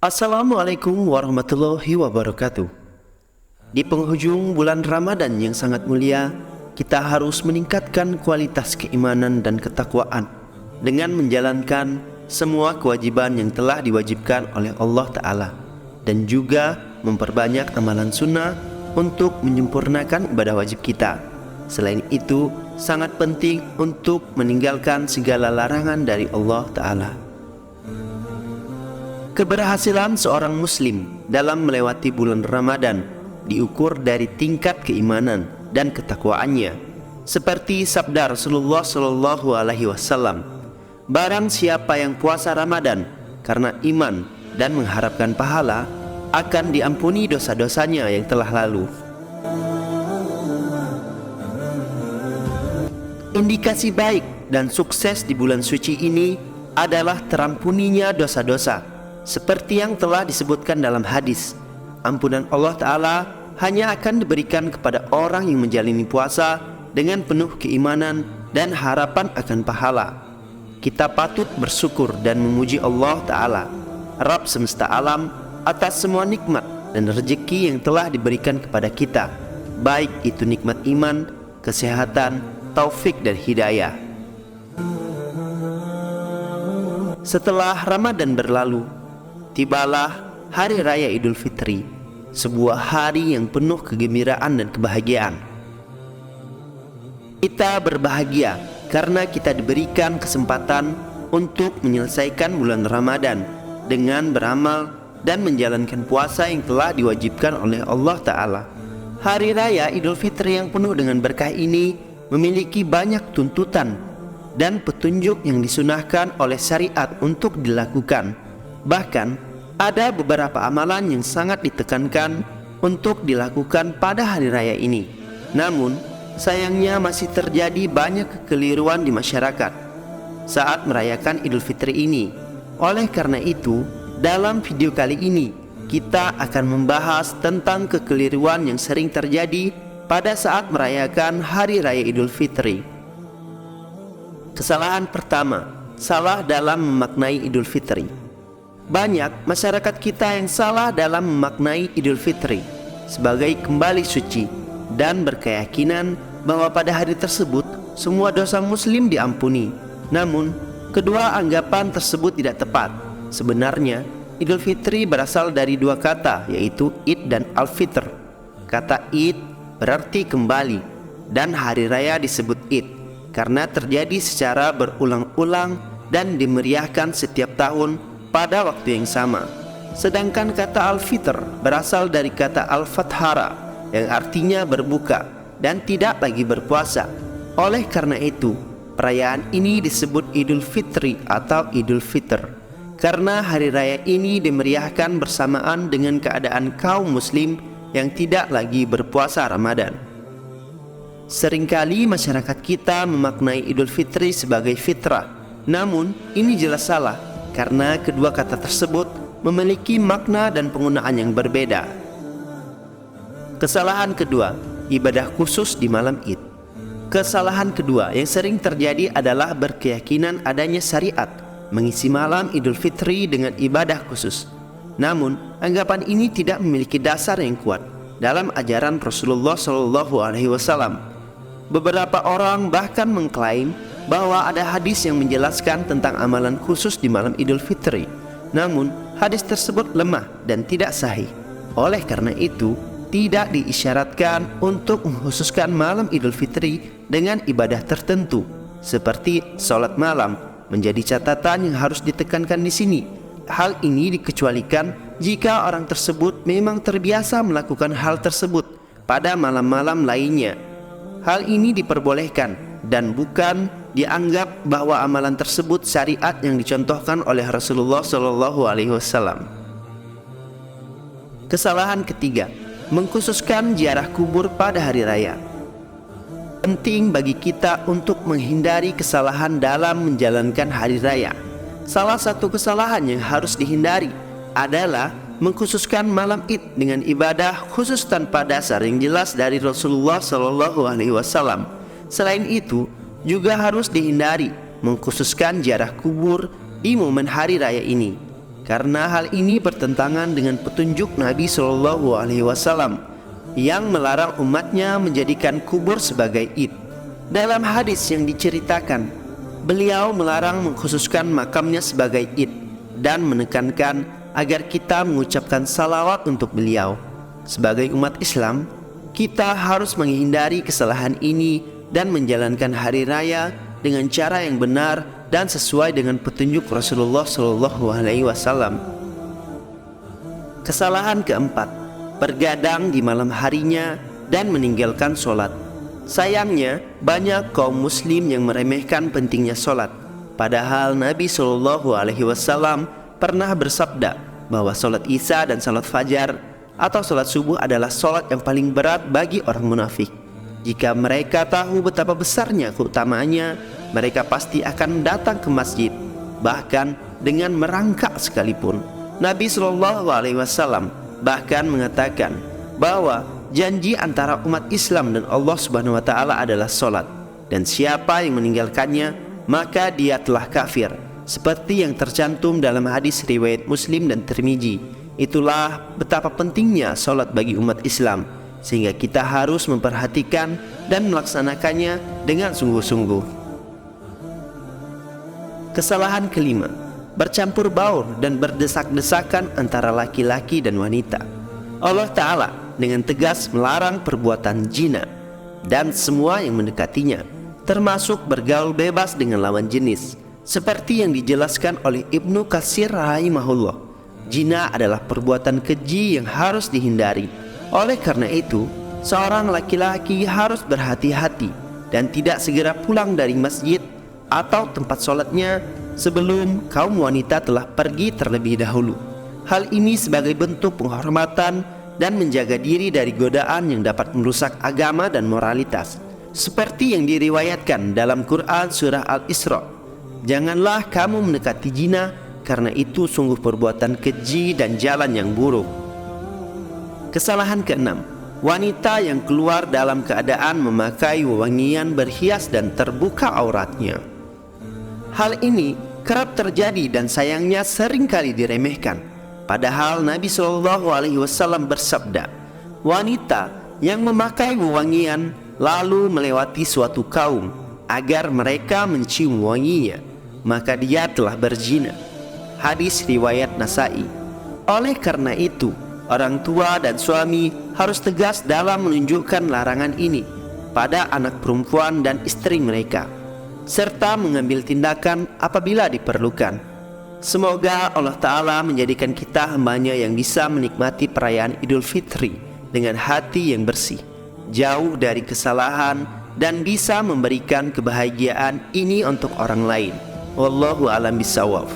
Assalamualaikum warahmatullahi wabarakatuh. Di penghujung bulan Ramadan yang sangat mulia, kita harus meningkatkan kualitas keimanan dan ketakwaan dengan menjalankan semua kewajiban yang telah diwajibkan oleh Allah Ta'ala, dan juga memperbanyak amalan sunnah untuk menyempurnakan ibadah wajib kita. Selain itu, sangat penting untuk meninggalkan segala larangan dari Allah Ta'ala. Keberhasilan seorang muslim dalam melewati bulan Ramadan diukur dari tingkat keimanan dan ketakwaannya. Seperti sabda Rasulullah Shallallahu Alaihi Wasallam, barang siapa yang puasa Ramadan karena iman dan mengharapkan pahala, akan diampuni dosa-dosanya yang telah lalu. Indikasi baik dan sukses di bulan suci ini adalah terampuninya dosa-dosa, seperti yang telah disebutkan dalam hadis. Ampunan Allah Ta'ala hanya akan diberikan kepada orang yang menjalani puasa dengan penuh keimanan dan harapan akan pahala. Kita patut bersyukur dan memuji Allah Ta'ala, Rabb semesta alam, atas semua nikmat dan rezeki yang telah diberikan kepada kita, baik itu nikmat iman, kesehatan, taufik dan hidayah. Setelah Ramadan berlalu, tibalah Hari Raya Idul Fitri, sebuah hari yang penuh kegembiraan dan kebahagiaan. Kita berbahagia karena kita diberikan kesempatan untuk menyelesaikan bulan Ramadan dengan beramal dan menjalankan puasa yang telah diwajibkan oleh Allah Ta'ala. Hari Raya Idul Fitri yang penuh dengan berkah ini memiliki banyak tuntutan dan petunjuk yang disunahkan oleh syariat untuk dilakukan. Bahkan ada beberapa amalan yang sangat ditekankan untuk dilakukan pada hari raya ini. Namun sayangnya masih terjadi banyak kekeliruan di masyarakat saat merayakan Idul Fitri ini. Oleh karena itu, dalam video kali ini kita akan membahas tentang kekeliruan yang sering terjadi pada saat merayakan Hari Raya Idul Fitri. Kesalahan pertama, salah dalam memaknai Idul Fitri. Banyak masyarakat kita yang salah dalam memaknai Idul Fitri sebagai kembali suci dan berkeyakinan bahwa pada hari tersebut semua dosa muslim diampuni. Namun, kedua anggapan tersebut tidak tepat. Sebenarnya, Idul Fitri berasal dari dua kata, yaitu Id dan Al-Fitr. Kata Id berarti kembali, dan hari raya disebut Id karena terjadi secara berulang-ulang dan dimeriahkan setiap tahun pada waktu yang sama. Sedangkan kata Al-Fitr berasal dari kata Al-Fathara yang artinya berbuka dan tidak lagi berpuasa. Oleh karena itu, perayaan ini disebut Idul Fitri atau Idul Fitr karena hari raya ini dimeriahkan bersamaan dengan keadaan kaum muslim yang tidak lagi berpuasa Ramadan. Seringkali masyarakat kita memaknai Idul Fitri sebagai fitrah. Namun ini jelas salah karena kedua kata tersebut memiliki makna dan penggunaan yang berbeda. Kesalahan kedua, ibadah khusus di malam Id. Kesalahan kedua yang sering terjadi adalah berkeyakinan adanya syariat mengisi malam Idul Fitri dengan ibadah khusus. Namun, anggapan ini tidak memiliki dasar yang kuat dalam ajaran Rasulullah Shallallahu Alaihi Wasallam. Beberapa orang bahkan mengklaim bahwa ada hadis yang menjelaskan tentang amalan khusus di malam Idul Fitri. Namun, hadis tersebut lemah dan tidak sahih. Oleh karena itu, tidak diisyaratkan untuk mengkhususkan malam Idul Fitri dengan ibadah tertentu, seperti sholat malam menjadi catatan yang harus ditekankan di sini. Hal ini dikecualikan jika orang tersebut memang terbiasa melakukan hal tersebut pada malam-malam lainnya. Hal ini diperbolehkan dan bukan dianggap bahwa amalan tersebut syariat yang dicontohkan oleh Rasulullah Shallallahu Alaihi Wasallam. Kesalahan ketiga, mengkhususkan ziarah kubur pada hari raya. Penting bagi kita untuk menghindari kesalahan dalam menjalankan hari raya. Salah satu kesalahan yang harus dihindari adalah mengkhususkan malam Id dengan ibadah khusus tanpa dasar yang jelas dari Rasulullah Shallallahu Alaihi Wasallam. Selain itu, juga harus dihindari mengkhususkan ziarah kubur di momen hari raya ini, karena hal ini bertentangan dengan petunjuk Nabi Shallallahu Alaihi Wasallam yang melarang umatnya menjadikan kubur sebagai id. Dalam hadis yang diceritakan, beliau melarang mengkhususkan makamnya sebagai id dan menekankan agar kita mengucapkan salawat untuk beliau. Sebagai umat Islam, kita harus menghindari kesalahan ini dan menjalankan hari raya dengan cara yang benar dan sesuai dengan petunjuk Rasulullah Shallallahu Alaihi Wasallam. Kesalahan keempat, bergadang di malam harinya dan meninggalkan sholat. Sayangnya, banyak kaum muslim yang meremehkan pentingnya sholat. Padahal Nabi Shallallahu Alaihi Wasallam pernah bersabda bahwa sholat isya dan sholat fajar atau sholat subuh adalah sholat yang paling berat bagi orang munafik. Jika mereka tahu betapa besarnya keutamaannya, mereka pasti akan datang ke masjid, bahkan dengan merangkak sekalipun. Nabi Shallallahu Alaihi Wasallam bahkan mengatakan bahwa janji antara umat Islam dan Allah Subhanahu Wa Taala adalah sholat, dan siapa yang meninggalkannya maka dia telah kafir, seperti yang tercantum dalam hadis riwayat Muslim dan Tirmizi. Itulah betapa pentingnya sholat bagi umat Islam, sehingga kita harus memperhatikan dan melaksanakannya dengan sungguh-sungguh. Kesalahan kelima, bercampur baur dan berdesak-desakan antara laki-laki dan wanita. Allah Ta'ala dengan tegas melarang perbuatan zina dan semua yang mendekatinya, termasuk bergaul bebas dengan lawan jenis. Seperti yang dijelaskan oleh Ibnu Katsir rahimahullah, zina adalah perbuatan keji yang harus dihindari. Oleh karena itu, seorang laki-laki harus berhati-hati dan tidak segera pulang dari masjid atau tempat sholatnya sebelum kaum wanita telah pergi terlebih dahulu. Hal ini sebagai bentuk penghormatan dan menjaga diri dari godaan yang dapat merusak agama dan moralitas. Seperti yang diriwayatkan dalam Quran surah Al-Isra, janganlah kamu mendekati zina karena itu sungguh perbuatan keji dan jalan yang buruk. Kesalahan keenam, wanita yang keluar dalam keadaan memakai wewangian berhias dan terbuka auratnya. Hal ini kerap terjadi dan sayangnya seringkali diremehkan. Padahal Nabi Shallallahu Alaihi Wasallam bersabda, wanita yang memakai wewangian lalu melewati suatu kaum agar mereka mencium wanginya, maka dia telah berzina. Hadis riwayat Nasai. Oleh karena itu, orang tua dan suami harus tegas dalam menunjukkan larangan ini pada anak perempuan dan istri mereka, serta mengambil tindakan apabila diperlukan. Semoga Allah Ta'ala menjadikan kita hambanya yang bisa menikmati perayaan Idul Fitri dengan hati yang bersih, jauh dari kesalahan, dan bisa memberikan kebahagiaan ini untuk orang lain. Wallahu a'lam bishawab.